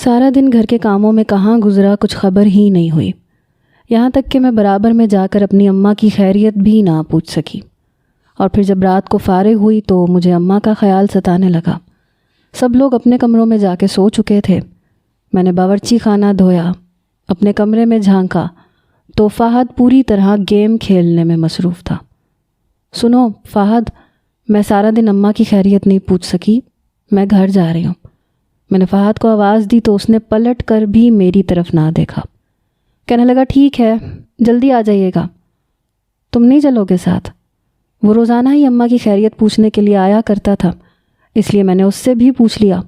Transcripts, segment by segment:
سارا دن گھر کے کاموں میں کہاں گزرا کچھ خبر ہی نہیں ہوئی، یہاں تک کہ میں برابر میں جا کر اپنی اماں کی خیریت بھی نہ پوچھ سکی۔ اور پھر جب رات کو فارغ ہوئی تو مجھے اماں کا خیال ستانے لگا۔ سب لوگ اپنے کمروں میں جا کے سو چکے تھے۔ میں نے باورچی خانہ دھویا، اپنے کمرے میں جھانکا تو فہد پوری طرح گیم کھیلنے میں مصروف تھا۔ سنو فہد، میں سارا دن اماں کی خیریت نہیں پوچھ سکی، میں گھر جا رہی ہوں۔ میں نے فہد کو آواز دی تو اس نے پلٹ کر بھی میری طرف نہ دیکھا۔ کہنے لگا ٹھیک ہے، جلدی آ جائیے گا۔ تم نہیں چلو گے ساتھ؟ وہ روزانہ ہی اماں کی خیریت پوچھنے کے لیے آیا کرتا تھا، اس لیے میں نے اس سے بھی پوچھ لیا۔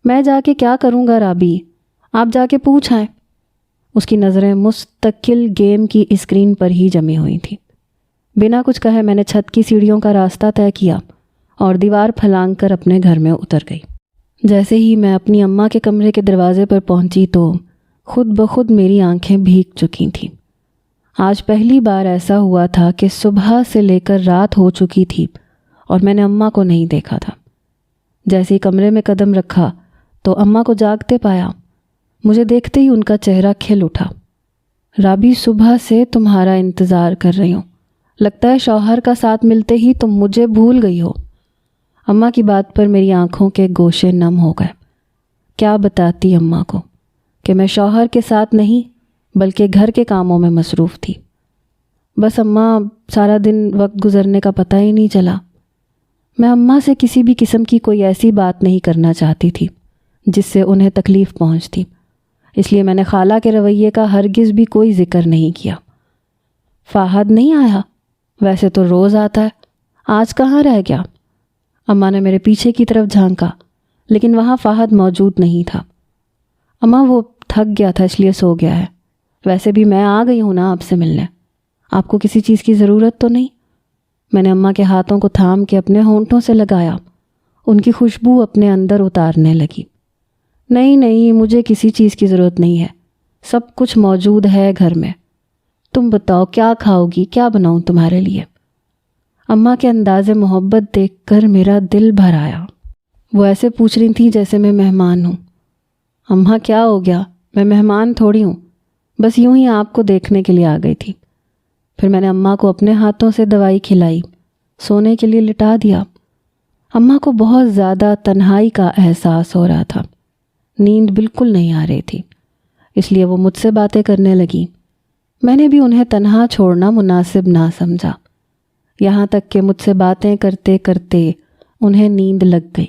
میں جا کے کیا کروں گا رابی، آپ جا کے پوچھ آئیں۔ اس کی نظریں مستقل گیم کی اسکرین پر ہی جمی ہوئی تھیں۔ بنا کچھ کہے میں نے چھت کی سیڑھیوں کا راستہ طے کیا اور دیوار پھلانگ کر اپنے گھر میں اتر گئی۔ جیسے ہی میں اپنی اماں کے کمرے کے دروازے پر پہنچی تو خود بخود میری آنکھیں بھیگ چکی تھیں۔ آج پہلی بار ایسا ہوا تھا کہ صبح سے لے کر رات ہو چکی تھی اور میں نے اماں کو نہیں دیکھا تھا۔ جیسے ہی کمرے میں قدم رکھا تو اماں کو جاگتے پایا۔ مجھے دیکھتے ہی ان کا چہرہ کھل اٹھا۔ رابی، صبح سے تمہارا انتظار کر رہی ہوں، لگتا ہے شوہر کا ساتھ ملتے ہی تم مجھے بھول گئی ہو۔ اماں کی بات پر میری آنکھوں کے گوشے نم ہو گئے۔ کیا بتاتی اماں کو کہ میں شوہر کے ساتھ نہیں بلکہ گھر کے کاموں میں مصروف تھی۔ بس اماں، سارا دن وقت گزرنے کا پتہ ہی نہیں چلا۔ میں اماں سے کسی بھی قسم کی کوئی ایسی بات نہیں کرنا چاہتی تھی جس سے انہیں تکلیف پہنچتی، اس لیے میں نے خالہ کے رویے کا ہرگز بھی کوئی ذکر نہیں کیا۔ فہد نہیں آیا؟ ویسے تو روز آتا ہے، آج کہاں رہ گیا؟ اماں نے میرے پیچھے کی طرف جھانکا، لیکن وہاں فہد موجود نہیں تھا۔ اماں، وہ تھک گیا تھا اس لیے سو گیا ہے۔ ویسے بھی میں آ گئی ہوں نا آپ سے ملنے، آپ کو کسی چیز کی ضرورت تو نہیں؟ میں نے اماں کے ہاتھوں کو تھام کے اپنے ہونٹوں سے لگایا، ان کی خوشبو اپنے اندر اتارنے لگی۔ نہیں نہیں، مجھے کسی چیز کی ضرورت نہیں ہے، سب کچھ موجود ہے گھر میں۔ تم بتاؤ کیا کھاؤ گی، کیا بناؤں تمہارے لیے؟ اماں کے انداز محبت دیکھ کر میرا دل بھر آیا۔ وہ ایسے پوچھ رہی تھیں جیسے میں مہمان ہوں۔ اماں کیا ہو گیا، میں مہمان تھوڑی ہوں، بس یوں ہی آپ کو دیکھنے کے لیے آ گئی تھی۔ پھر میں نے اماں کو اپنے ہاتھوں سے دوائی کھلائی، سونے کے لیے لٹا دیا۔ اماں کو بہت زیادہ تنہائی کا احساس ہو رہا تھا، نیند بالکل نہیں آ رہی تھی، اس لیے وہ مجھ سے باتیں کرنے لگی۔ میں نے بھی انہیں تنہا چھوڑنا مناسب نہ سمجھا، یہاں تک کہ مجھ سے باتیں کرتے کرتے انہیں نیند لگ گئی۔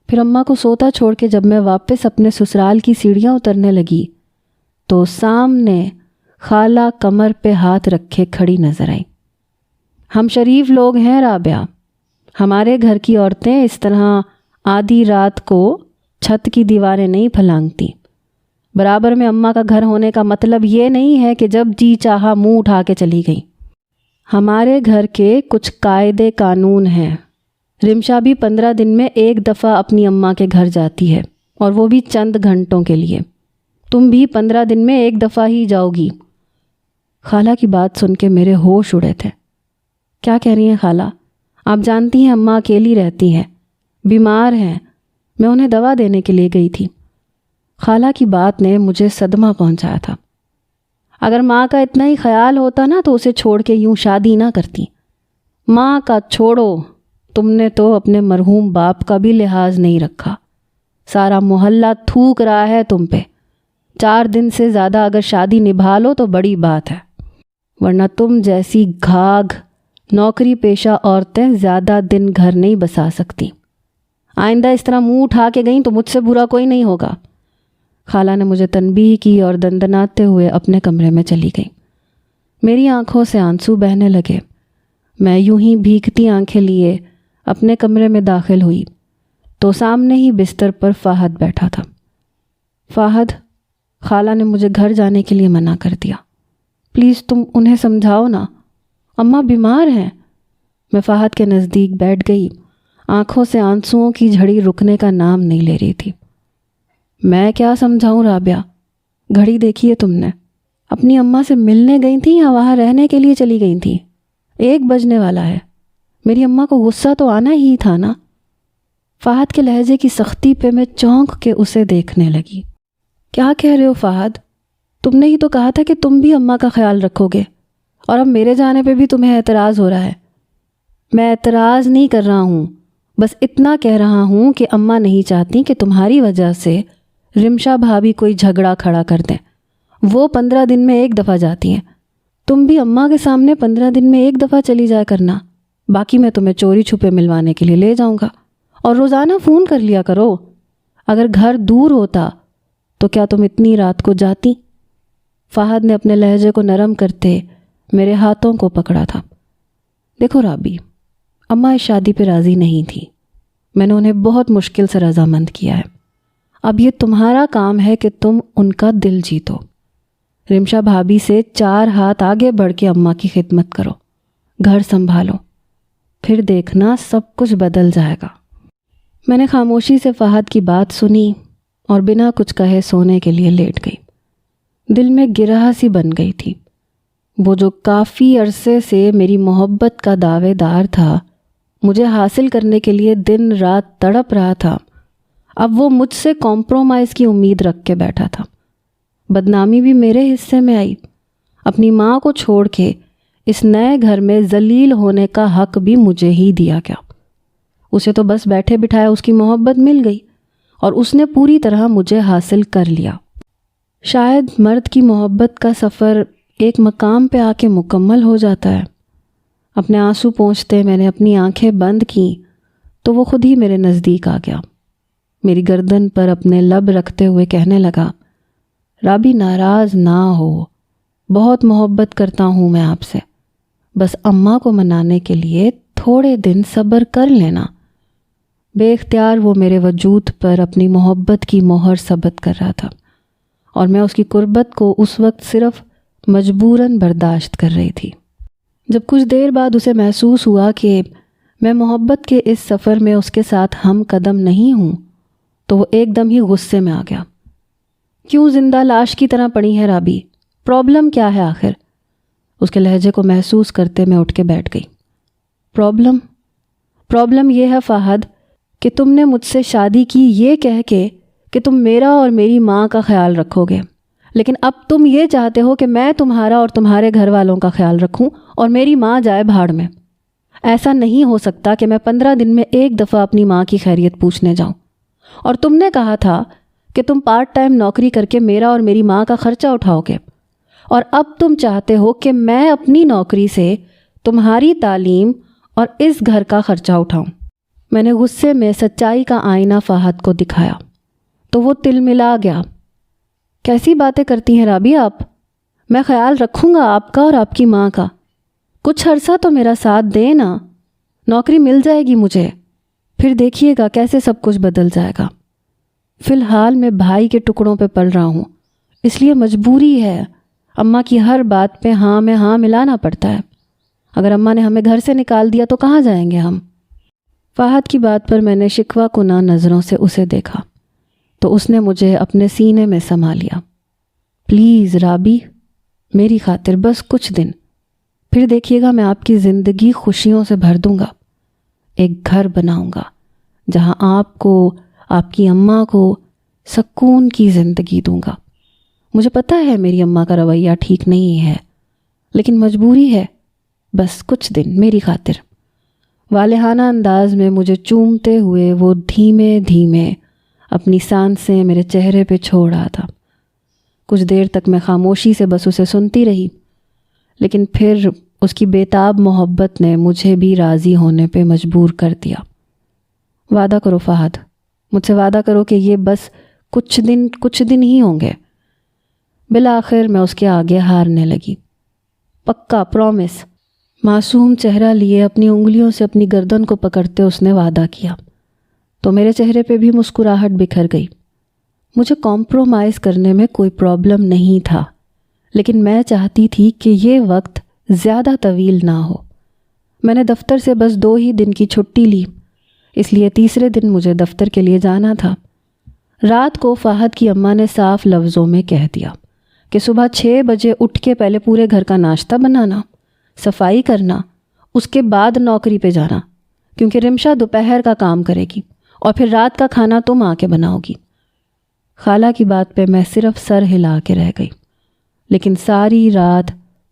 پھر اماں کو سوتا چھوڑ کے جب میں واپس اپنے سسرال کی سیڑھیاں اترنے لگی تو سامنے خالہ کمر پہ ہاتھ رکھے کھڑی نظر آئی۔ ہم شریف لوگ ہیں رابعہ، ہمارے گھر کی عورتیں اس طرح آدھی رات کو چھت کی دیواریں نہیں پھلانگتی۔ برابر میں اماں کا گھر ہونے کا مطلب یہ نہیں ہے کہ جب جی چاہا منہ اٹھا کے چلی گئی۔ ہمارے گھر کے کچھ قاعدے قانون ہیں۔ رمشا بھی 15 دن میں ایک دفعہ اپنی اماں کے گھر جاتی ہے، اور وہ بھی چند گھنٹوں کے لیے۔ تم بھی 15 دن میں ایک دفعہ ہی جاؤ گی۔ خالہ کی بات سن کے میرے ہوش اڑے تھے۔ کیا کہہ رہی ہیں خالہ؟ آپ جانتی ہیں اماں اکیلی رہتی ہیں، بیمار ہیں، میں انہیں دوا دینے کے لیے گئی تھی۔ خالہ کی بات نے مجھے صدمہ پہنچایا تھا۔ اگر ماں کا اتنا ہی خیال ہوتا نا تو اسے چھوڑ کے یوں شادی نہ کرتی۔ ماں کا چھوڑو، تم نے تو اپنے مرحوم باپ کا بھی لحاظ نہیں رکھا۔ سارا محلہ تھوک رہا ہے تم پہ۔ 4 دن سے زیادہ اگر شادی نبھا لو تو بڑی بات ہے، ورنہ تم جیسی گھاگھ نوکری پیشہ عورتیں زیادہ دن گھر نہیں بسا سکتی۔ آئندہ اس طرح منہ اٹھا کے گئیں تو مجھ سے برا کوئی نہیں ہوگا۔ خالہ نے مجھے تنبیہ کی اور دندناتے ہوئے اپنے کمرے میں چلی گئی۔ میری آنکھوں سے آنسو بہنے لگے۔ میں یوں ہی بھیگتی آنکھیں لیے اپنے کمرے میں داخل ہوئی تو سامنے ہی بستر پر فہد بیٹھا تھا۔ فہد، خالہ نے مجھے گھر جانے کے لیے منع کر دیا، پلیز تم انہیں سمجھاؤ نا، اماں بیمار ہیں۔ میں فہد کے نزدیک بیٹھ گئی، آنکھوں سے آنسوؤں کی جھڑی رکنے کا نام نہیں لے رہی تھی۔ میں کیا سمجھاؤں رابعہ، گھڑی دیکھی ہے تم نے؟ اپنی اماں سے ملنے گئی تھی یا وہاں رہنے کے لیے چلی گئی تھی؟ 1 بجنے والا ہے، میری اماں کو غصہ تو آنا ہی تھا نا۔ فہد کے لہجے کی سختی پہ میں چونک کے اسے دیکھنے لگی۔ کیا کہہ رہے ہو فہد؟ تم نے ہی تو کہا تھا کہ تم بھی اماں کا خیال رکھو گے، اور اب میرے جانے پہ بھی تمہیں اعتراض ہو رہا ہے۔ میں اعتراض نہیں کر رہا ہوں، بس اتنا کہہ رہا ہوں کہ اماں نہیں چاہتی کہ تمہاری وجہ سے رمشا بھابھی کوئی جھگڑا کھڑا کر دیں۔ وہ 15 دن میں ایک دفعہ جاتی ہیں، تم بھی اماں کے سامنے 15 دن میں ایک دفعہ چلی جایا کرنا، باقی میں تمہیں چوری چھپے ملوانے کے لیے لے جاؤں گا، اور روزانہ فون کر لیا کرو۔ اگر گھر دور ہوتا تو کیا تم اتنی رات کو جاتی؟ فہد نے اپنے لہجے کو نرم کرتے میرے ہاتھوں کو پکڑا تھا۔ دیکھو رابی، اماں اس شادی پہ راضی نہیں تھی، میں نے انہیں بہت مشکل سے رضامند کیا ہے۔ اب یہ تمہارا کام ہے کہ تم ان کا دل جیتو۔ رمشا بھابھی سے 4 ہاتھ آگے بڑھ کے اماں کی خدمت کرو، گھر سنبھالو، پھر دیکھنا سب کچھ بدل جائے گا۔ میں نے خاموشی سے فہد کی بات سنی اور بنا کچھ کہے سونے کے لیے لیٹ گئی۔ دل میں گرہ سی بن گئی تھی۔ وہ جو کافی عرصے سے میری محبت کا دعوے دار تھا، مجھے حاصل کرنے کے لیے دن رات تڑپ رہا تھا، اب وہ مجھ سے کمپرومائز کی امید رکھ کے بیٹھا تھا۔ بدنامی بھی میرے حصے میں آئی۔ اپنی ماں کو چھوڑ کے اس نئے گھر میں ذلیل ہونے کا حق بھی مجھے ہی دیا گیا۔ اسے تو بس بیٹھے بٹھائے اس کی محبت مل گئی، اور اس نے پوری طرح مجھے حاصل کر لیا۔ شاید مرد کی محبت کا سفر ایک مقام پہ آ کے مکمل ہو جاتا ہے۔ اپنے آنسو پونچھتے میں نے اپنی آنکھیں بند کیں تو وہ خود ہی میرے نزدیک آ گیا، میری گردن پر اپنے لب رکھتے ہوئے کہنے لگا، رابی ناراض نہ ہو، بہت محبت کرتا ہوں میں آپ سے، بس اماں کو منانے کے لیے تھوڑے دن صبر کر لینا۔ بے اختیار وہ میرے وجود پر اپنی محبت کی مہر ثبت کر رہا تھا، اور میں اس کی قربت کو اس وقت صرف مجبوراً برداشت کر رہی تھی۔ جب کچھ دیر بعد اسے محسوس ہوا کہ میں محبت کے اس سفر میں اس کے ساتھ ہم قدم نہیں ہوں، تو وہ ایک دم ہی غصے میں آ گیا۔ کیوں زندہ لاش کی طرح پڑی ہے رابی؟ پرابلم کیا ہے آخر؟ اس کے لہجے کو محسوس کرتے میں اٹھ کے بیٹھ گئی۔ پرابلم یہ ہے فہد کہ تم نے مجھ سے شادی کی یہ کہہ کے کہ تم میرا اور میری ماں کا خیال رکھو گے، لیکن اب تم یہ چاہتے ہو کہ میں تمہارا اور تمہارے گھر والوں کا خیال رکھوں اور میری ماں جائے بھاڑ میں۔ ایسا نہیں ہو سکتا کہ میں 15 دن میں ایک دفعہ اپنی ماں کی خیریت پوچھنے جاؤں، اور تم نے کہا تھا کہ تم پارٹ ٹائم نوکری کر کے میرا اور میری ماں کا خرچہ اٹھاؤ گے، اور اب تم چاہتے ہو کہ میں اپنی نوکری سے تمہاری تعلیم اور اس گھر کا خرچہ اٹھاؤں۔ میں نے غصے میں سچائی کا آئینہ فہد کو دکھایا تو وہ تل ملا گیا۔ کیسی باتیں کرتی ہیں رابی آپ؟ میں خیال رکھوں گا آپ کا اور آپ کی ماں کا، کچھ عرصہ تو میرا ساتھ دے نا، نوکری مل جائے گی مجھے، پھر دیکھیے گا کیسے سب کچھ بدل جائے گا۔ فی الحال میں بھائی کے ٹکڑوں پہ پل رہا ہوں، اس لیے مجبوری ہے، اماں کی ہر بات پہ ہاں میں ہاں ملانا پڑتا ہے۔ اگر اماں نے ہمیں گھر سے نکال دیا تو کہاں جائیں گے ہم؟ فہد کی بات پر میں نے شکوہ کناں نظروں سے اسے دیکھا تو اس نے مجھے اپنے سینے میں سما لیا۔ پلیز رابی، میری خاطر بس کچھ دن، پھر دیکھیے گا میں آپ کی زندگی خوشیوں سے بھر دوں گا، ایک گھر بناؤں گا جہاں آپ کو، آپ کی اماں کو سکون کی زندگی دوں گا۔ مجھے پتہ ہے میری اماں کا رویہ ٹھیک نہیں ہے، لیکن مجبوری ہے، بس کچھ دن میری خاطر۔ والہانہ انداز میں مجھے چومتے ہوئے وہ دھیمے دھیمے اپنی سانسیں میرے چہرے پہ چھوڑ رہا تھا۔ کچھ دیر تک میں خاموشی سے بس اسے سنتی رہی، لیکن پھر اس کی بےتاب محبت نے مجھے بھی راضی ہونے پہ مجبور کر دیا۔ وعدہ کرو فہد، مجھ سے وعدہ کرو کہ یہ بس کچھ دن ہی ہوں گے۔ بالآخر میں اس کے آگے ہارنے لگی۔ پکا، پرومس۔ معصوم چہرہ لیے اپنی انگلیوں سے اپنی گردن کو پکڑتے اس نے وعدہ کیا تو میرے چہرے پہ بھی مسکراہٹ بکھر گئی۔ مجھے کمپرومائز کرنے میں کوئی پرابلم نہیں تھا، لیکن میں چاہتی تھی کہ یہ وقت زیادہ طویل نہ ہو۔ میں نے دفتر سے بس 2 ہی دن کی چھٹی لی، اس لیے تیسرے دن مجھے دفتر کے لیے جانا تھا۔ رات کو فہد کی اماں نے صاف لفظوں میں کہہ دیا کہ صبح 6 بجے اٹھ کے پہلے پورے گھر کا ناشتہ بنانا، صفائی کرنا، اس کے بعد نوکری پہ جانا، کیونکہ رمشا دوپہر کا کام کرے گی اور پھر رات کا کھانا تم آ کے بناؤ گی۔ خالہ کی بات پہ میں صرف سر ہلا کے رہ گئی، لیکن ساری رات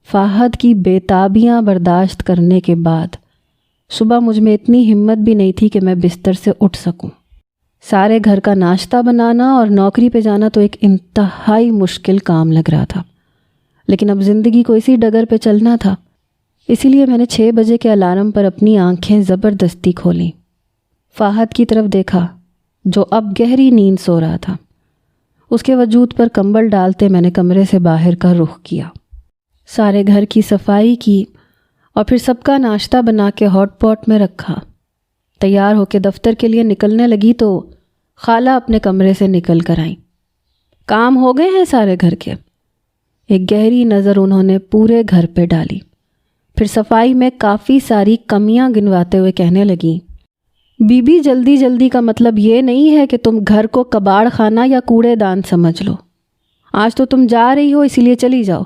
فہد کی بے تابیاں برداشت کرنے کے بعد صبح مجھ میں اتنی ہمت بھی نہیں تھی کہ میں بستر سے اٹھ سکوں۔ سارے گھر کا ناشتہ بنانا اور نوکری پہ جانا تو ایک انتہائی مشکل کام لگ رہا تھا، لیکن اب زندگی کو اسی ڈگر پہ چلنا تھا۔ اسی لیے میں نے 6 بجے کے الارم پر اپنی آنکھیں زبردستی کھولیں، فہد کی طرف دیکھا جو اب گہری نیند سو رہا تھا۔ اس کے وجود پر کمبل ڈالتے میں نے کمرے سے باہر کا رخ کیا، سارے گھر کی صفائی کی اور پھر سب کا ناشتہ بنا کے ہاٹ پاٹ میں رکھا۔ تیار ہو کے دفتر کے لیے نکلنے لگی تو خالہ اپنے کمرے سے نکل کر آئیں۔ کام ہو گئے ہیں سارے گھر کے؟ ایک گہری نظر انہوں نے پورے گھر پہ ڈالی، پھر صفائی میں کافی ساری کمیاں گنواتے ہوئے کہنے لگیں، بی بی جلدی جلدی کا مطلب یہ نہیں ہے کہ تم گھر کو کباڑ خانہ یا کوڑے دان سمجھ لو۔ آج تو تم جا رہی ہو اسی لیے چلی جاؤ،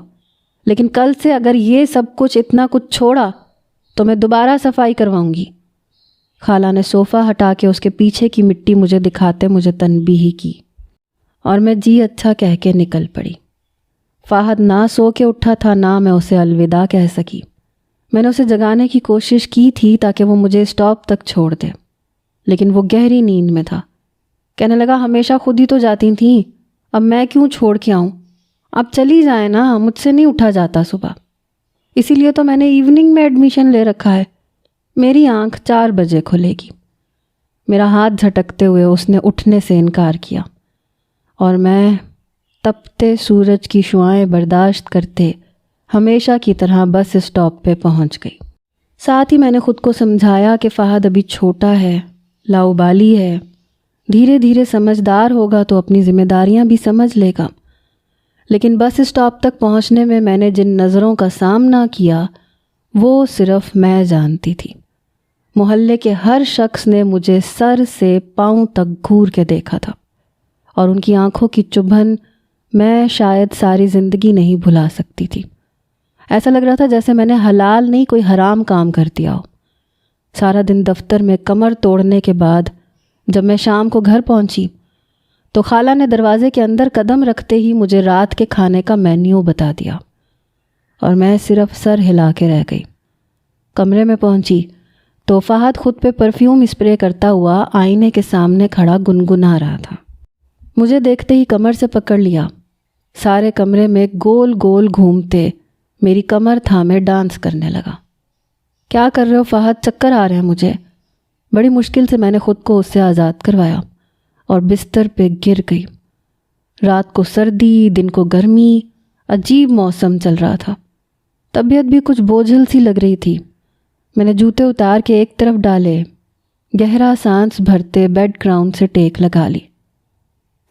لیکن کل سے اگر یہ سب کچھ اتنا کچھ چھوڑا تو میں دوبارہ صفائی کرواؤں گی۔ خالہ نے صوفہ ہٹا کے اس کے پیچھے کی مٹی مجھے دکھاتے مجھے تنبیہ کی اور میں جی اچھا کہہ کے نکل پڑی۔ فہد نہ سو کے اٹھا تھا، نہ میں اسے الوداع کہہ سکی۔ میں نے اسے جگانے کی کوشش کی تھی تاکہ وہ مجھے اسٹاپ تک چھوڑ دے، لیکن وہ گہری نیند میں تھا۔ کہنے لگا، ہمیشہ خود ہی تو جاتی تھیں، اب میں کیوں چھوڑ کے آؤں؟ اب چلی جائیں نا، مجھ سے نہیں اٹھا جاتا صبح۔ اسی لیے تو میں نے ایوننگ میں ایڈمیشن لے رکھا ہے، میری آنکھ 4 بجے کھلے گی۔ میرا ہاتھ جھٹکتے ہوئے اس نے اٹھنے سے انکار کیا اور میں تپتے سورج کی شعاعیں برداشت کرتے ہمیشہ کی طرح بس اسٹاپ پہ پہنچ گئی۔ ساتھ ہی میں نے خود کو سمجھایا کہ فہد ابھی چھوٹا ہے، لاؤبالی ہے، دھیرے دھیرے سمجھدار ہوگا تو اپنی ذمہ داریاں بھی سمجھ لے گا۔ لیکن بس اسٹاپ تک پہنچنے میں نے جن نظروں کا سامنا کیا وہ صرف میں جانتی تھی۔ محلے کے ہر شخص نے مجھے سر سے پاؤں تک گھور کے دیکھا تھا، اور ان کی آنکھوں کی چبھن میں شاید ساری زندگی نہیں بھلا سکتی تھی۔ ایسا لگ رہا تھا جیسے میں نے حلال نہیں کوئی حرام کام کر دیا ہو۔ سارا دن دفتر میں کمر توڑنے کے بعد جب میں شام کو گھر پہنچی تو خالہ نے دروازے کے اندر قدم رکھتے ہی مجھے رات کے کھانے کا مینیو بتا دیا اور میں صرف سر ہلا کے رہ گئی۔ کمرے میں پہنچی تو فہد خود پہ پرفیوم اسپرے کرتا ہوا آئینے کے سامنے کھڑا گنگنا رہا تھا۔ مجھے دیکھتے ہی کمر سے پکڑ لیا، سارے کمرے میں گول گول گھومتے میری کمر تھامے ڈانس کرنے لگا۔ کیا کر رہے ہو فہد؟ چکر آ رہے ہیں مجھے۔ بڑی مشکل سے میں نے خود کو اس سے آزاد کروایا اور بستر پہ گر گئی۔ رات کو سردی، دن کو گرمی، عجیب موسم چل رہا تھا۔ طبیعت بھی کچھ بوجھل سی لگ رہی تھی۔ میں نے جوتے اتار کے ایک طرف ڈالے، گہرا سانس بھرتے بیڈ گراؤنڈ سے ٹیک لگا لی۔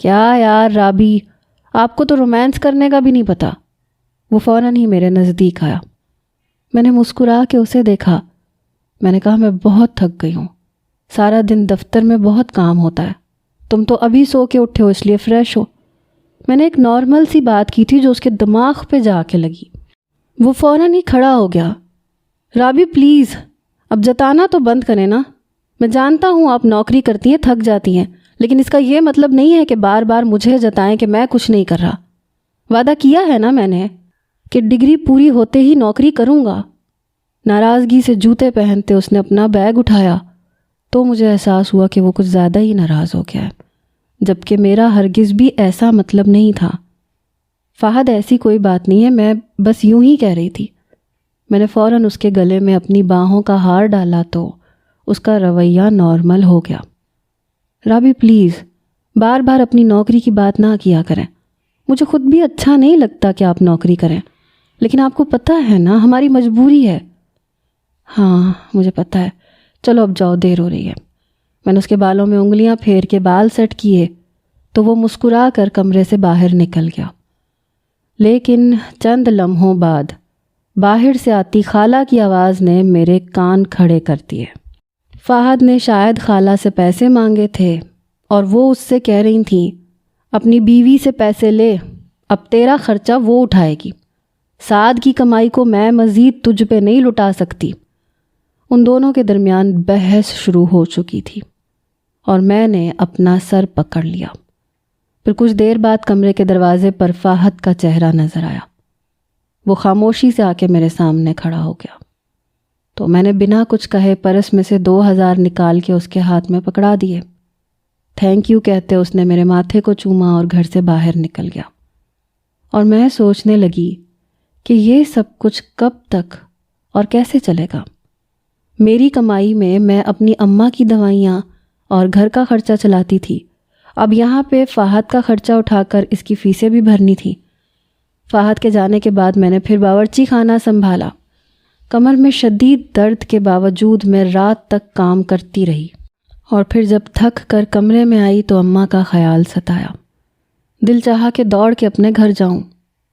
کیا یار رابی، آپ کو تو رومانس کرنے کا بھی نہیں پتہ۔ وہ فوراً ہی میرے نزدیک آیا۔ میں نے مسکرا کے اسے دیکھا۔ میں نے کہا، میں بہت تھک گئی ہوں، سارا دن دفتر میں بہت کام ہوتا ہے، تم تو ابھی سو کے اٹھے ہو اس لیے فریش ہو۔ میں نے ایک نارمل سی بات کی تھی جو اس کے دماغ پہ جا کے لگی۔ وہ فوراً ہی کھڑا ہو گیا۔ رابی پلیز اب جتانا تو بند کریں نا، میں جانتا ہوں آپ نوکری کرتی ہیں، تھک جاتی ہیں، لیکن اس کا یہ مطلب نہیں ہے کہ بار بار مجھے جتائیں کہ میں کچھ نہیں کر رہا۔ وعدہ کیا ہے نا میں نے کہ ڈگری پوری ہوتے ہی نوکری کروں گا۔ ناراضگی سے جوتے پہنتے اس نے اپنا بیگ اٹھایا تو مجھے احساس ہوا کہ وہ کچھ زیادہ ہی ناراض ہو گیا ہے، جبکہ میرا ہرگز بھی ایسا مطلب نہیں تھا۔ فہد ایسی کوئی بات نہیں ہے، میں بس یوں ہی کہہ رہی تھی۔ میں نے فوراً اس کے گلے میں اپنی باہوں کا ہار ڈالا تو اس کا رویہ نارمل ہو گیا۔ رابی پلیز بار بار اپنی نوکری کی بات نہ کیا کریں، مجھے خود بھی اچھا نہیں لگتا کہ آپ نوکری کریں، لیکن آپ کو پتہ ہے نا ہماری مجبوری ہے۔ ہاں مجھے پتہ ہے، چلو اب جاؤ، دیر ہو رہی ہے۔ میں نے اس کے بالوں میں انگلیاں پھیر کے بال سیٹ کیے تو وہ مسکرا کر کمرے سے باہر نکل گیا۔ لیکن چند لمحوں بعد باہر سے آتی خالہ کی آواز نے میرے کان کھڑے کر دیے۔ فہد نے شاید خالہ سے پیسے مانگے تھے اور وہ اس سے کہہ رہی تھیں، اپنی بیوی سے پیسے لے، اب تیرا خرچہ وہ اٹھائے گی، سعد کی کمائی کو میں مزید تجھ پہ نہیں لٹا سکتی۔ ان دونوں کے درمیان بحث شروع ہو چکی تھی اور میں نے اپنا سر پکڑ لیا۔ پھر کچھ دیر بعد کمرے کے دروازے پر فہد کا چہرہ نظر آیا۔ وہ خاموشی سے آ کے میرے سامنے کھڑا ہو گیا تو میں نے بنا کچھ کہے پرس میں سے 2000 نکال کے اس کے ہاتھ میں پکڑا دیے۔ تھینک یو کہتے اس نے میرے ماتھے کو چوما اور گھر سے باہر نکل گیا۔ اور میں سوچنے لگی کہ یہ سب کچھ کب تک اور کیسے چلے گا؟ میری کمائی میں میں اپنی اماں کی دوائیاں اور گھر کا خرچہ چلاتی تھی، اب یہاں پہ فہد کا خرچہ اٹھا کر اس کی فیسیں بھی بھرنی تھی۔ فہد کے جانے کے بعد میں نے پھر باورچی خانہ سنبھالا۔ کمر میں شدید درد کے باوجود میں رات تک کام کرتی رہی، اور پھر جب تھک کر کمرے میں آئی تو اماں کا خیال ستایا۔ دل چاہا کہ دوڑ کے اپنے گھر جاؤں،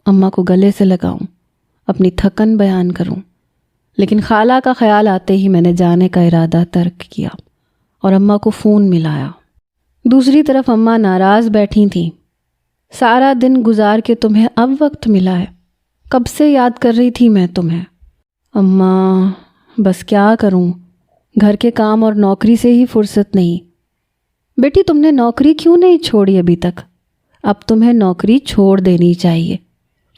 اماں کو گلے سے لگاؤں، اپنی تھکن بیان کروں، لیکن خالہ کا خیال آتے ہی میں نے جانے کا ارادہ ترک کیا اور اماں کو فون ملایا۔ دوسری طرف اماں ناراض بیٹھی تھیں۔ سارا دن گزار کے تمہیں اب وقت ملا ہے، کب سے یاد کر رہی تھی میں تمہیں۔ اماں بس کیا کروں، گھر کے کام اور نوکری سے ہی فرصت نہیں۔ بیٹی تم نے نوکری کیوں نہیں چھوڑی ابھی تک؟ اب تمہیں نوکری چھوڑ دینی چاہیے۔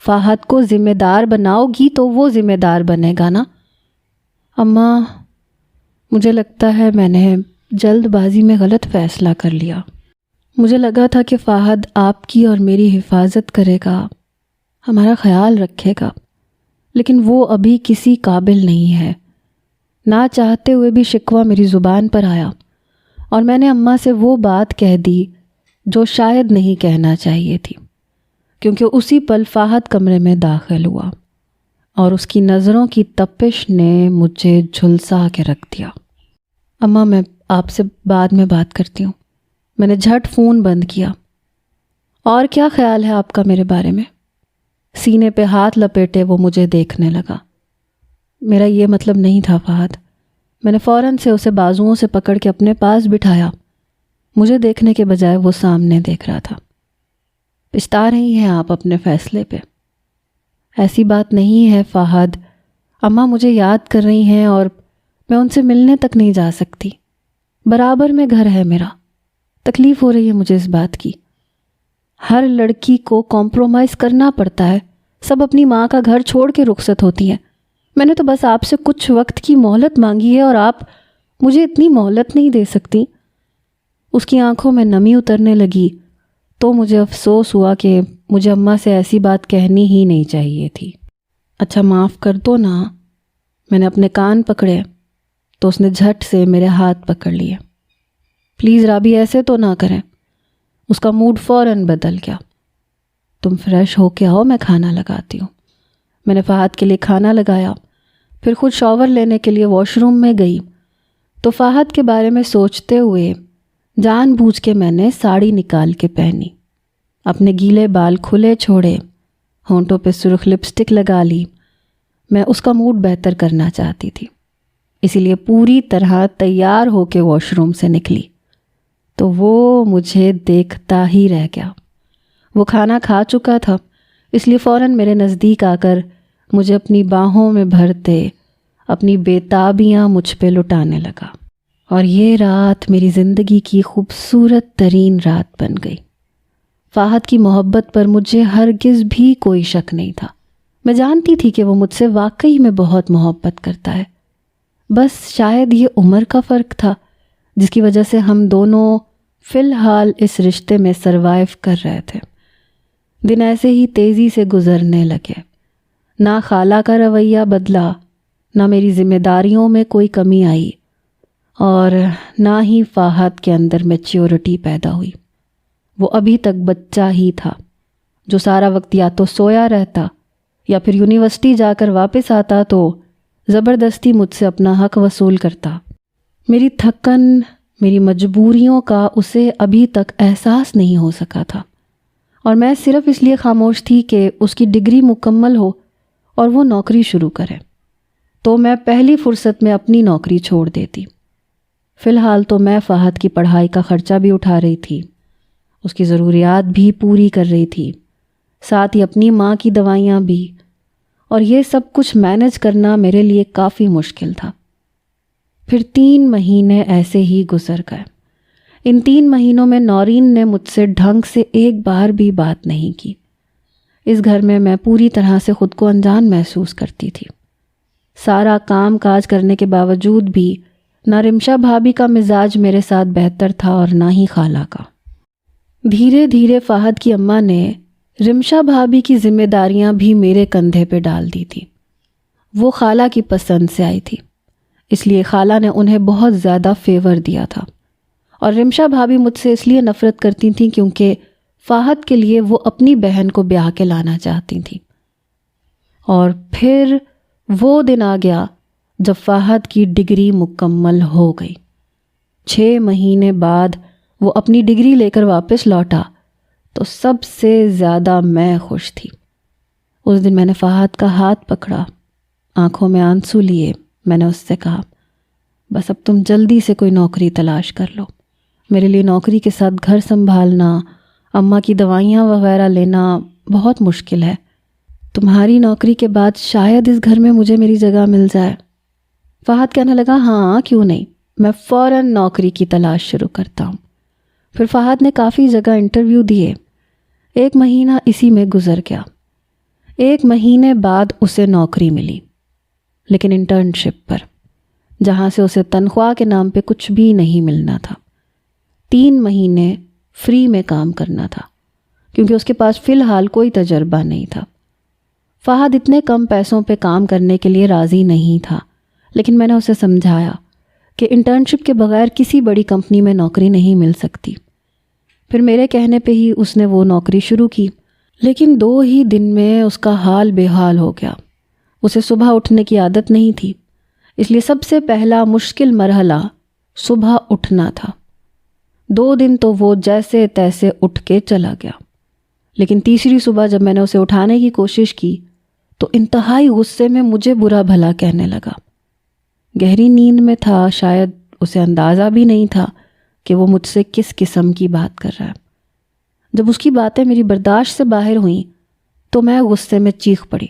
فہد کو ذمہ دار بناؤ گی تو وہ ذمہ دار بنے گا نا۔ اماں مجھے لگتا ہے میں نے جلد بازی میں غلط فیصلہ کر لیا۔ مجھے لگا تھا کہ فہد آپ کی اور میری حفاظت کرے گا، ہمارا خیال رکھے گا، لیکن وہ ابھی کسی قابل نہیں ہے۔ نہ چاہتے ہوئے بھی شکوہ میری زبان پر آیا اور میں نے اماں سے وہ بات کہہ دی جو شاید نہیں کہنا چاہیے تھی، کیونکہ اسی پل فہد کمرے میں داخل ہوا اور اس کی نظروں کی تپش نے مجھے جھلسا کے رکھ دیا۔ اماں میں آپ سے بعد میں بات کرتی ہوں۔ میں نے جھٹ فون بند کیا۔ اور کیا خیال ہے آپ کا میرے بارے میں؟ سینے پہ ہاتھ لپیٹے وہ مجھے دیکھنے لگا۔ میرا یہ مطلب نہیں تھا فہد۔ میں نے فوراً سے اسے بازوؤں سے پکڑ کے اپنے پاس بٹھایا۔ مجھے دیکھنے کے بجائے وہ سامنے دیکھ رہا تھا۔ پچھتا رہی ہیں آپ اپنے فیصلے پہ؟ ایسی بات نہیں ہے فہد، اماں مجھے یاد کر رہی ہیں اور میں ان سے ملنے تک نہیں جا سکتی۔ برابر میں گھر ہے میرا، تکلیف ہو رہی ہے مجھے اس بات کی۔ ہر لڑکی کو کمپرومائز کرنا پڑتا ہے، سب اپنی ماں کا گھر چھوڑ کے رخصت ہوتی ہیں۔ میں نے تو بس آپ سے کچھ وقت کی مہلت مانگی ہے اور آپ مجھے اتنی مہلت نہیں دے سکتی۔ اس کی آنکھوں میں نمی اترنے لگی تو مجھے افسوس ہوا کہ مجھے اماں سے ایسی بات کہنی ہی نہیں چاہیے تھی۔ اچھا معاف کر دو نا۔ میں نے اپنے کان پکڑے تو اس نے جھٹ سے میرے ہاتھ پکڑ لیے۔ پلیز رابی ایسے تو نہ کریں۔ اس کا موڈ فوراً بدل گیا۔ تم فریش ہو کے آؤ، میں کھانا لگاتی ہوں۔ میں نے فہد کے لیے کھانا لگایا، پھر خود شاور لینے کے لیے واش روم میں گئی تو فہد کے بارے میں سوچتے ہوئے جان بوجھ کے میں نے ساڑی نکال کے پہنی، اپنے گیلے بال کھلے چھوڑے، ہونٹوں پہ سرخ لپسٹک لگا لی۔ میں اس کا موڈ بہتر کرنا چاہتی تھی، اسی لیے پوری طرح تیار ہو کے واش روم سے نکلی تو وہ مجھے دیکھتا ہی رہ گیا۔ وہ کھانا کھا چکا تھا، اس لیے فوراً میرے نزدیک آ کر مجھے اپنی باہوں میں بھرتے اپنی بےتابیاں مجھ پہ لٹانے لگا، اور یہ رات میری زندگی کی خوبصورت ترین رات بن گئی۔ فہد کی محبت پر مجھے ہرگز بھی کوئی شک نہیں تھا۔ میں جانتی تھی کہ وہ مجھ سے واقعی میں بہت محبت کرتا ہے، بس شاید یہ عمر کا فرق تھا جس کی وجہ سے ہم دونوں فی الحال اس رشتے میں سروائیو کر رہے تھے۔ دن ایسے ہی تیزی سے گزرنے لگے، نہ خالہ کا رویہ بدلا، نہ میری ذمہ داریوں میں کوئی کمی آئی، اور نہ ہی فہد کے اندر میچیورٹی پیدا ہوئی۔ وہ ابھی تک بچہ ہی تھا جو سارا وقت یا تو سویا رہتا یا پھر یونیورسٹی جا کر واپس آتا تو زبردستی مجھ سے اپنا حق وصول کرتا۔ میری تھکن، میری مجبوریوں کا اسے ابھی تک احساس نہیں ہو سکا تھا، اور میں صرف اس لیے خاموش تھی کہ اس کی ڈگری مکمل ہو اور وہ نوکری شروع کرے تو میں پہلی فرصت میں اپنی نوکری چھوڑ دیتی۔ فی الحال تو میں فہد کی پڑھائی کا خرچہ بھی اٹھا رہی تھی، اس کی ضروریات بھی پوری کر رہی تھی، ساتھ ہی اپنی ماں کی دوائیاں بھی، اور یہ سب کچھ مینج کرنا میرے لیے کافی مشکل تھا۔ پھر 3 مہینے ایسے ہی گزر گئے۔ ان 3 مہینوں میں نورین نے مجھ سے ڈھنگ سے ایک بار بھی بات نہیں کی۔ اس گھر میں پوری طرح سے خود کو انجان محسوس کرتی تھی۔ سارا کام کاج کرنے کے باوجود بھی نہ رمشا بھابھی کا مزاج میرے ساتھ بہتر تھا اور نہ ہی خالہ کا۔ دھیرے دھیرے فہد کی اماں نے رمشا بھابھی کی ذمہ داریاں بھی میرے کندھے پہ ڈال دی تھی۔ وہ خالہ کی پسند سے آئی تھی، اس لیے خالہ نے انہیں بہت زیادہ فیور دیا تھا، اور رمشا بھابھی مجھ سے اس لیے نفرت کرتی تھیں کیونکہ فہد کے لیے وہ اپنی بہن کو بیاہ کے لانا چاہتی تھیں۔ اور پھر وہ دن آ گیا جب فہد کی ڈگری مکمل ہو گئی۔ 6 مہینے بعد وہ اپنی ڈگری لے کر واپس لوٹا تو سب سے زیادہ میں خوش تھی۔ اس دن میں نے فہد کا ہاتھ پکڑا، آنکھوں میں آنسو لیے میں نے اس سے کہا، بس اب تم جلدی سے کوئی نوکری تلاش کر لو، میرے لیے نوکری کے ساتھ گھر سنبھالنا، اماں کی دوائیاں وغیرہ لینا بہت مشکل ہے۔ تمہاری نوکری کے بعد شاید اس گھر میں مجھے میری جگہ مل جائے۔ فہد کہنے لگا، ہاں کیوں نہیں، میں فوراً نوکری کی تلاش شروع کرتا ہوں۔ پھر فہد نے کافی جگہ انٹرویو دیے۔ 1 مہینہ اسی میں گزر گیا۔ 1 مہینے بعد اسے نوکری ملی، لیکن انٹرنشپ پر، جہاں سے اسے تنخواہ کے نام پہ کچھ بھی نہیں ملنا تھا۔ 3 مہینے فری میں کام کرنا تھا کیونکہ اس کے پاس فی الحال کوئی تجربہ نہیں تھا۔ فہد اتنے کم پیسوں پہ کام کرنے کے لیے راضی نہیں تھا، لیکن میں نے اسے سمجھایا کہ انٹرنشپ کے بغیر کسی بڑی کمپنی میں نوکری نہیں مل سکتی۔ پھر میرے کہنے پہ ہی اس نے وہ نوکری شروع کی، لیکن 2 ہی دن میں اس کا حال بے حال ہو گیا۔ اسے صبح اٹھنے کی عادت نہیں تھی، اس لیے سب سے پہلا مشکل مرحلہ صبح اٹھنا تھا۔ 2 دن تو وہ جیسے تیسے اٹھ کے چلا گیا، لیکن تیسری صبح جب میں نے اسے اٹھانے کی کوشش کی تو انتہائی غصے میں مجھے برا بھلا کہنے لگا۔ گہری نیند میں تھا، شاید اسے اندازہ بھی نہیں تھا کہ وہ مجھ سے کس قسم کی بات کر رہا ہے۔ جب اس کی باتیں میری برداشت سے باہر ہوئیں تو میں غصے میں چیخ پڑی،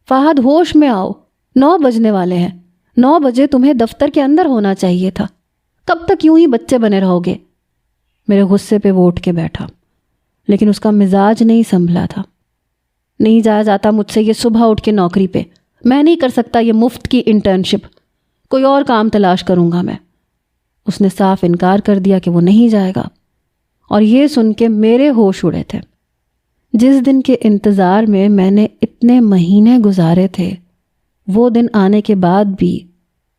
فہد ہوش میں آؤ، 9 بجنے والے ہیں، 9 بجے تمہیں دفتر کے اندر ہونا چاہیے تھا، کب تک یوں ہی بچے بنے رہو گے؟ میرے غصے پہ وہ اٹھ کے بیٹھا، لیکن اس کا مزاج نہیں سنبھلا تھا۔ نہیں جایا جاتا مجھ سے یہ صبح اٹھ کے نوکری پہ، میں نہیں کر سکتا یہ مفت کی انٹرنشپ، کوئی اور کام تلاش کروں گا میں۔ اس نے صاف انکار کر دیا کہ وہ نہیں جائے گا، اور یہ سن کے میرے ہوش اڑے تھے۔ جس دن کے انتظار میں نے اتنے مہینے گزارے تھے، وہ دن آنے کے بعد بھی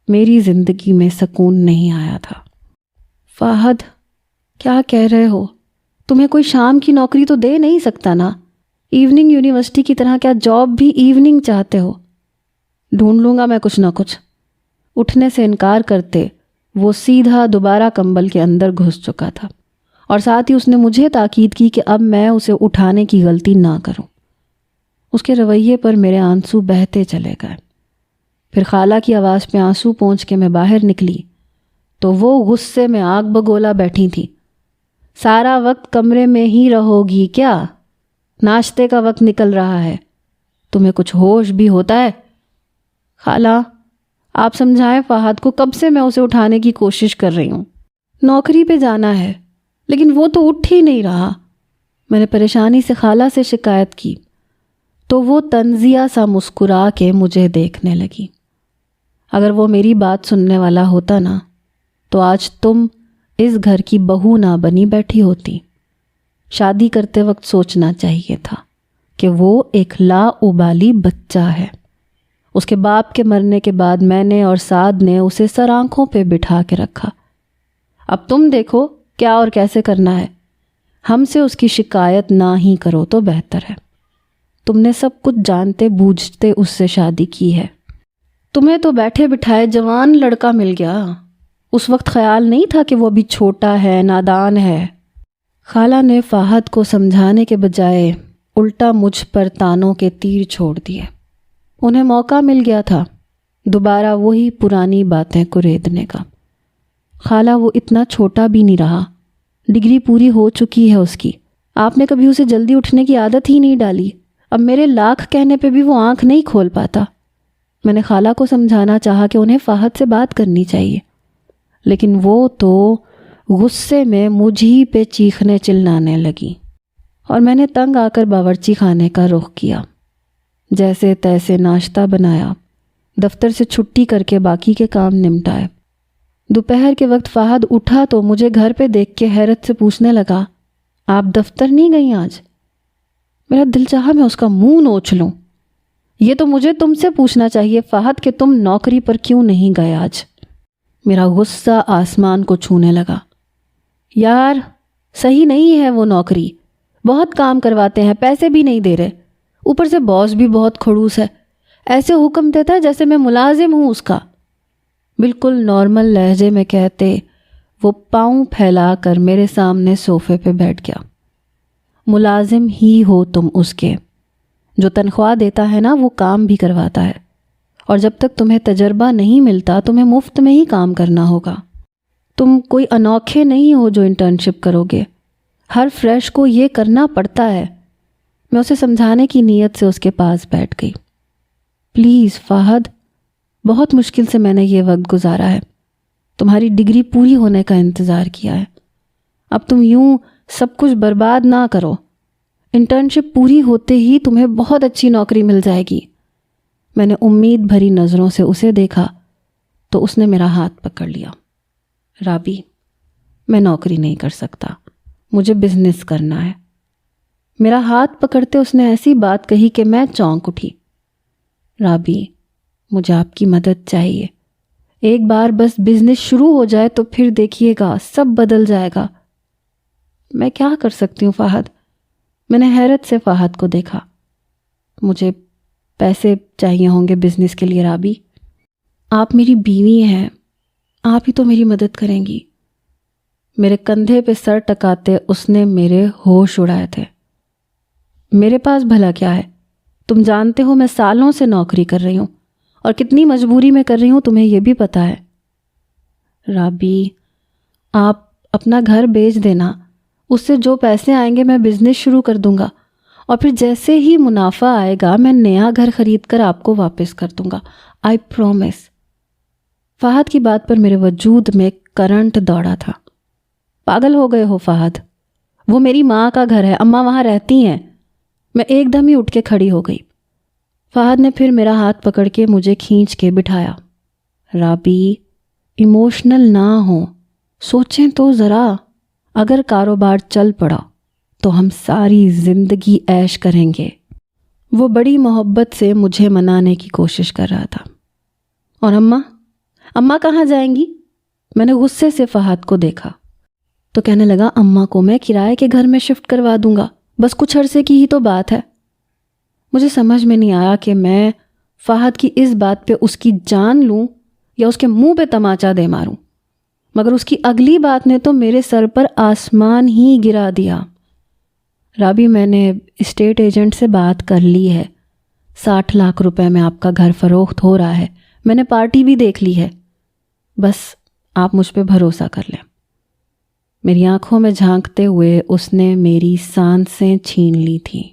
میری زندگی میں سکون نہیں آیا تھا۔ فہد، کیا کہہ رہے ہو؟ تمہیں کوئی شام کی نوکری تو دے نہیں سکتا نا؟ ایوننگ یونیورسٹی کی طرح کیا جاب بھی ایوننگ چاہتے ہو؟ ڈھونڈ لوں گا میں کچھ نہ کچھ۔ اٹھنے سے انکار کرتے وہ سیدھا دوبارہ کمبل کے اندر گھس چکا تھا، اور ساتھ ہی اس نے مجھے تاکید کی کہ اب میں اسے اٹھانے کی غلطی نہ کروں۔ اس کے رویے پر میرے آنسو بہتے چلے گئے۔ پھر خالہ کی آواز پہ آنسو پونچھ کے میں باہر نکلی تو وہ غصے میں آگ بگولا بیٹھی تھی۔ سارا وقت کمرے میں ہی رہو گی کیا؟ ناشتے کا وقت نکل رہا ہے، تمہیں کچھ ہوش بھی ہوتا ہے؟ خالہ، آپ سمجھائیں فہد کو، کب سے میں اسے اٹھانے کی کوشش کر رہی ہوں۔ نوکری پہ جانا ہے لیکن وہ تو اٹھ ہی نہیں رہا۔ میں نے پریشانی سے خالہ سے شکایت کی تو وہ طنزیہ سا مسکرا کے مجھے دیکھنے لگی۔ اگر وہ میری بات سننے والا ہوتا نا تو آج تم اس گھر کی بہو نہ بنی بیٹھی ہوتی۔ شادی کرتے وقت سوچنا چاہیے تھا کہ وہ ایک لا ابالی بچہ ہے۔ اس کے باپ کے مرنے کے بعد میں نے اور سعد نے اسے سر آنکھوں پہ بٹھا کے رکھا۔ اب تم دیکھو کیا اور کیسے کرنا ہے۔ ہم سے اس کی شکایت نہ ہی کرو تو بہتر ہے۔ تم نے سب کچھ جانتے بوجھتے اس سے شادی کی ہے۔ تمہیں تو بیٹھے بٹھائے جوان لڑکا مل گیا، اس وقت خیال نہیں تھا کہ وہ ابھی چھوٹا ہے، نادان ہے۔ خالہ نے فہد کو سمجھانے کے بجائے الٹا مجھ پر تانوں کے تیر چھوڑ دیے۔ انہیں موقع مل گیا تھا دوبارہ وہی پرانی باتیں کریدنے کا۔ خالہ، وہ اتنا چھوٹا بھی نہیں رہا، ڈگری پوری ہو چکی ہے اس کی، آپ نے کبھی اسے جلدی اٹھنے کی عادت ہی نہیں ڈالی، اب میرے لاکھ کہنے پہ بھی وہ آنکھ نہیں کھول پاتا۔ میں نے خالہ کو سمجھانا چاہا کہ انہیں فہد سے بات کرنی چاہیے، لیکن وہ تو غصے میں مجھ ہی پہ چیخنے چلانے لگی اور میں نے تنگ آ کر باورچی خانے کا رخ کیا۔ جیسے تیسے ناشتہ بنایا، دفتر سے چھٹی کر کے باقی کے کام نمٹائے۔ دوپہر کے وقت فہد اٹھا تو مجھے گھر پہ دیکھ کے حیرت سے پوچھنے لگا، آپ دفتر نہیں گئی آج؟ میرا دل چاہا میں اس کا منہ نوچ لوں۔ یہ تو مجھے تم سے پوچھنا چاہیے فہد کہ تم نوکری پر کیوں نہیں گئے آج؟ میرا غصہ آسمان کو چھونے لگا۔ یار صحیح نہیں ہے وہ نوکری، بہت کام کرواتے ہیں، پیسے بھی نہیں دے رہے، اوپر سے باس بھی بہت کھڑوس ہے، ایسے حکم دیتا ہے جیسے میں ملازم ہوں اس کا۔ بالکل نارمل لہجے میں کہتے وہ پاؤں پھیلا کر میرے سامنے صوفے پہ بیٹھ گیا۔ ملازم ہی ہو تم اس کے، جو تنخواہ دیتا ہے نا وہ کام بھی کرواتا ہے، اور جب تک تمہیں تجربہ نہیں ملتا تمہیں مفت میں ہی کام کرنا ہوگا۔ تم کوئی انوکھے نہیں ہو جو انٹرنشپ کرو گے، ہر فریش کو یہ کرنا پڑتا ہے۔ میں اسے سمجھانے کی نیت سے اس کے پاس بیٹھ گئی۔ پلیز فہد، بہت مشکل سے میں نے یہ وقت گزارا ہے، تمہاری ڈگری پوری ہونے کا انتظار کیا ہے، اب تم یوں سب کچھ برباد نہ کرو۔ انٹرنشپ پوری ہوتے ہی تمہیں بہت اچھی نوکری مل جائے گی۔ میں نے امید بھری نظروں سے اسے دیکھا تو اس نے میرا ہاتھ پکڑ لیا۔ رابی، میں نوکری نہیں کر سکتا، مجھے بزنس کرنا ہے۔ میرا ہاتھ پکڑتے اس نے ایسی بات کہی کہ میں چونک اٹھی۔ رابی، مجھے آپ کی مدد چاہیے، ایک بار بس بزنس شروع ہو جائے تو پھر دیکھیے گا سب بدل جائے گا۔ میں کیا کر سکتی ہوں فہد؟ میں نے حیرت سے فہد کو دیکھا۔ مجھے پیسے چاہیے ہوں گے بزنس کے لیے رابی، آپ میری بیوی ہیں، آپ ہی تو میری مدد کریں گی۔ میرے کندھے پہ سر ٹکاتے اس نے میرے ہوش اڑائے تھے۔ میرے پاس بھلا کیا ہے؟ تم جانتے ہو میں سالوں سے نوکری کر رہی ہوں اور کتنی مجبوری میں کر رہی ہوں تمہیں یہ بھی پتہ ہے۔ رابی، آپ اپنا گھر بیچ دینا، اس سے جو پیسے آئیں گے میں بزنس شروع کر دوں گا، اور پھر جیسے ہی منافع آئے گا میں نیا گھر خرید کر آپ کو واپس کر دوں گا، آئی پرومس۔ فہد کی بات پر میرے وجود میں کرنٹ دوڑا تھا۔ پاگل ہو گئے ہو فہد؟ وہ میری ماں کا گھر ہے، اماں وہاں رہتی ہیں۔ میں ایک دم ہی اٹھ کے کھڑی ہو گئی۔ فہد نے پھر میرا ہاتھ پکڑ کے مجھے کھینچ کے بٹھایا۔ رابی، ایموشنل نہ ہو، سوچیں تو ذرا، اگر کاروبار چل پڑا تو ہم ساری زندگی عیش کریں گے۔ وہ بڑی محبت سے مجھے منانے کی کوشش کر رہا تھا۔ اور اماں کہاں جائیں گی؟ میں نے غصے سے فہد کو دیکھا تو کہنے لگا، اماں کو میں کرائے کے گھر میں شفٹ کروا دوں گا، بس کچھ عرصے کی ہی تو بات ہے۔ مجھے سمجھ میں نہیں آیا کہ میں فہد کی اس بات پہ اس کی جان لوں یا اس کے منہ پہ تماچا دے ماروں، مگر اس کی اگلی بات نے تو میرے سر پر آسمان ہی گرا دیا۔ رابی، میں نے اسٹیٹ ایجنٹ سے بات کر لی ہے، 60 لاکھ روپے میں آپ کا گھر فروخت ہو رہا ہے، میں نے پارٹی بھی دیکھ لی ہے، بس آپ مجھ پہ بھروسہ کر لیں۔ میری آنکھوں میں جھانکتے ہوئے اس نے میری سانسیں چھین لی تھیں۔